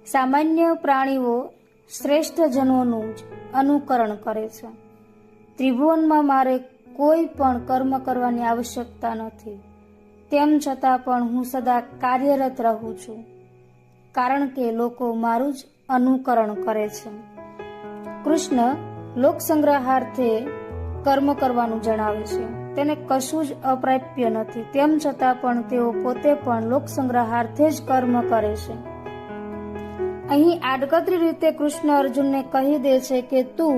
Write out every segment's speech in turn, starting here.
સામાન્ય પ્રાણીઓ શ્રેષ્ઠ જનોનું જ અનુકરણ કરે છે. ત્રિભુવનમાં મારે કોઈ પણ કર્મ કરવાની આવશ્યકતા નથી. તેમ છતાં પણ હું સદા કાર્યરત રહું છું, કારણ કે લોકો મારું જ અનુકરણ કરે છે. કૃષ્ણ લોકસંગ્રહાર્થે કર્મ કરવાનું જણાવે છે. તેને કશું જ અપ્રાપ્ય નથી. તેમ છતાં પણ તેઓ પોતે પણ લોકસંગ્રહાર્થે જ કર્મ કરે છે. અહીં આડકતરી રીતે કૃષ્ણ અર્જુનને કહી દે છે કે તું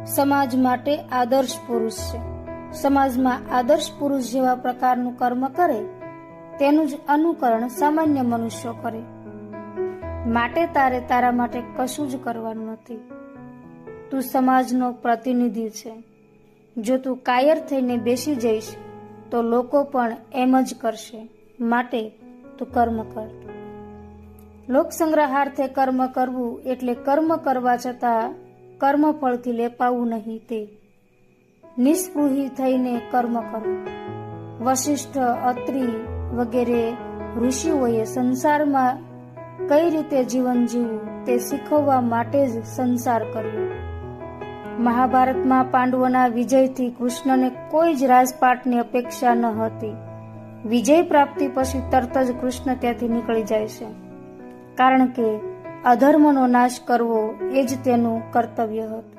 સમાજ માટે આદર્શ પુરુષ છે. સમાજમાં આદર્શ પુરુષ જેવા પ્રકારનું કર્મ કરે તેનું જ અનુકરણ સામાન્ય મનુષ્યો કરે. માટે તારે તારા માટે કશું જ કરવાનું નથી. તું સમાજનો પ્રતિનિધિ છે. જો તું કાયર થઈને બેસી જઈશ તો લોકો પણ એમ જ કરશે. માટે તું કર્મ કર. લોકસંગ્રહાર્થે કર્મ કરવું એટલે કર્મ કરવા છતાં કર્મફળથી લેપાવું નહીં. તે નિસ્પૃહી થઈને કર્મ કરવું. વશિષ્ઠ, અત્રિ વગેરે ઋષિઓએ સંસારમાં કઈ રીતે જીવન જીવવું તે શીખવવા માટે જ સંસાર કર્યો. મહાભારતમાં પાંડવોના વિજયથી કૃષ્ણને કોઈ જ રાજપાટની અપેક્ષા ન હતી. વિજય પ્રાપ્તિ પછી તરત જ કૃષ્ણ ત્યાંથી નીકળી જાય છે, કારણ કે અધર્મનો નાશ કરવો એ જ તેનું કર્તવ્ય હતું.